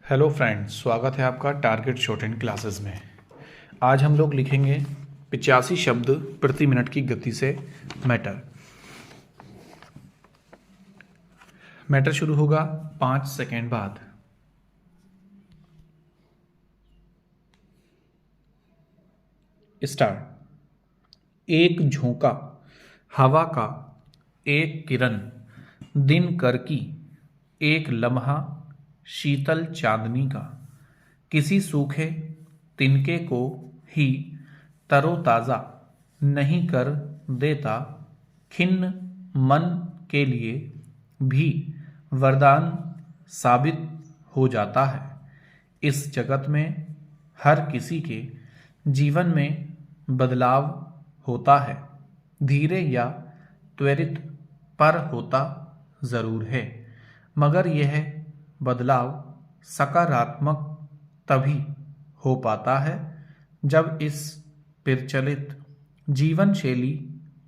Hello friends, स्वागत है आपका टारगेट शॉर्ट हैंड क्लासेस में। आज हम लोग लिखेंगे 85 शब्द प्रति मिनट की गति से मैटर। मैटर शुरू होगा 5 सेकेंड बाद। स्टार्ट। एक झोंका हवा का, एक किरण दिन कर की, एक लम्हा शीतल चांदनी का, किसी सूखे तिनके को ही तरोताजा नहीं कर देता, खिन्न मन के लिए भी वरदान साबित हो जाता है। इस जगत में हर किसी के जीवन में बदलाव होता है, धीरे या त्वरित पर होता जरूर है, मगर यह बदलाव सकारात्मक तभी हो पाता है जब इस प्रचलित जीवन शैली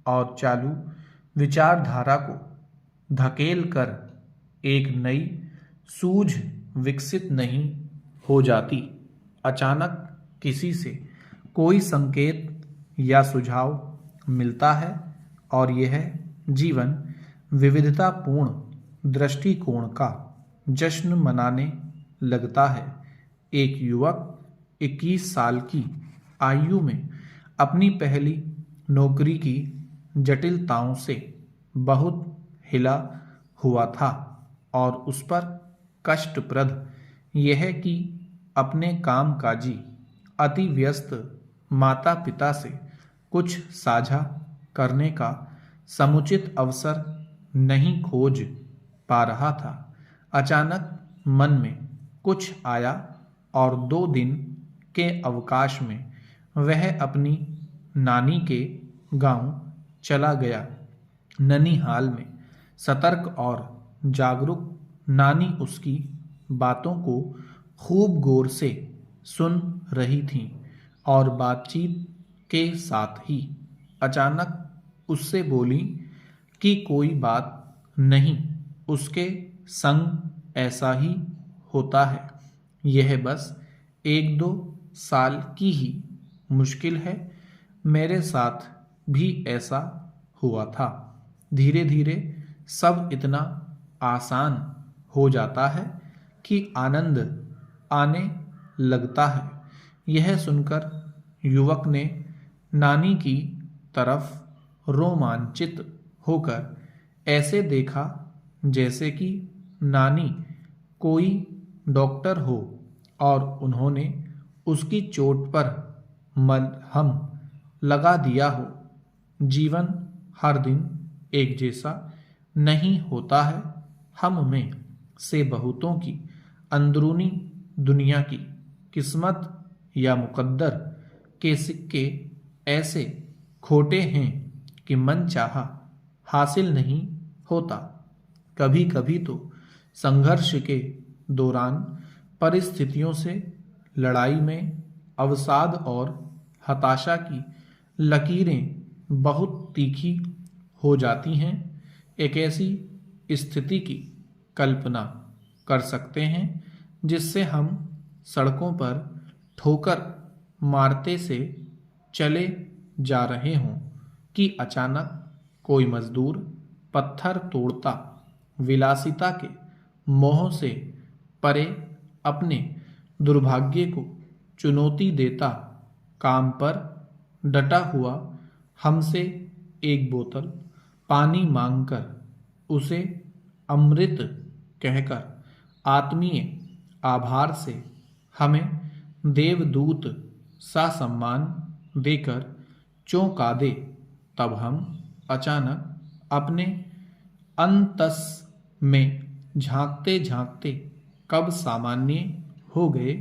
और चालू विचारधारा को धकेल कर एक नई सूझ विकसित नहीं हो जाती। अचानक किसी से कोई संकेत या सुझाव मिलता है और यह जीवन विविधतापूर्ण दृष्टिकोण का जश्न मनाने लगता है। एक युवक 21 साल की आयु में अपनी पहली नौकरी की जटिलताओं से बहुत हिला हुआ था और उस पर कष्टप्रद यह कि अपने कामकाजी अति व्यस्त माता पिता से कुछ साझा करने का समुचित अवसर नहीं खोज पा रहा था। अचानक मन में कुछ आया और 2 दिन के अवकाश में वह अपनी नानी के गांव चला गया। ननिहाल में सतर्क और जागरूक नानी उसकी बातों को खूब गौर से सुन रही थीं और बातचीत के साथ ही अचानक उससे बोली कि कोई बात नहीं, उसके संग ऐसा ही होता है, यह बस 1-2 साल की ही मुश्किल है, मेरे साथ भी ऐसा हुआ था। धीरे धीरे सब इतना आसान हो जाता है कि आनंद आने लगता है। यह सुनकर युवक ने नानी की तरफ रोमांचित होकर ऐसे देखा जैसे कि नानी कोई डॉक्टर हो और उन्होंने उसकी चोट पर मलहम लगा दिया हो। जीवन हर दिन एक जैसा नहीं होता है। हम में से बहुतों की अंदरूनी दुनिया की किस्मत या मुकद्दर के सिक्के ऐसे खोटे हैं कि मनचाहा हासिल नहीं होता। कभी कभी तो संघर्ष के दौरान परिस्थितियों से लड़ाई में अवसाद और हताशा की लकीरें बहुत तीखी हो जाती हैं। एक ऐसी स्थिति की कल्पना कर सकते हैं जिससे हम सड़कों पर ठोकर मारते से चले जा रहे हों कि अचानक कोई मजदूर पत्थर तोड़ता, विलासिता के मोह से परे अपने दुर्भाग्य को चुनौती देता काम पर डटा हुआ हमसे एक बोतल पानी मांगकर उसे अमृत कहकर आत्मीय आभार से हमें देवदूत सा सम्मान देकर चौंका दे, तब हम अचानक अपने अंतस में झांकते झांकते कब सामान्य हो गए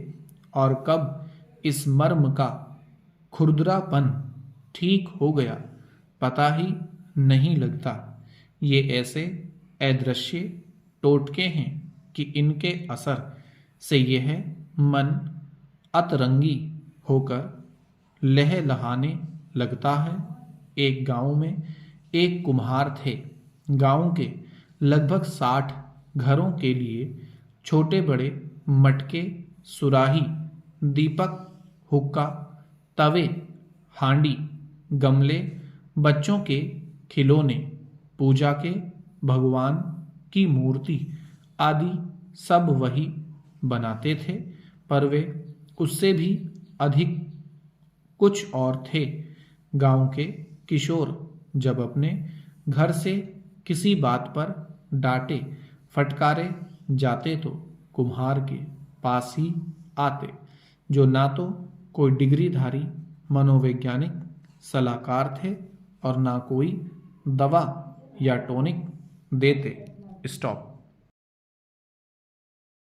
और कब इस मर्म का खुरदरापन ठीक हो गया, पता ही नहीं लगता। ये ऐसे अदृश्य टोटके हैं कि इनके असर से यह मन अतरंगी होकर लहलहाने लगता है। एक गांव में एक कुम्हार थे। गांव के लगभग 60 घरों के लिए छोटे बड़े मटके, सुराही, दीपक, हुक्का, तवे, हांडी, गमले, बच्चों के खिलौने, पूजा के भगवान की मूर्ति आदि सब वही बनाते थे, पर वे उससे भी अधिक कुछ और थे। गांव के किशोर जब अपने घर से किसी बात पर डांटे फटकारे जाते तो कुम्हार के पास ही आते, जो ना तो कोई डिग्रीधारी मनोवैज्ञानिक सलाहकार थे और ना कोई दवा या टॉनिक देते। स्टॉप।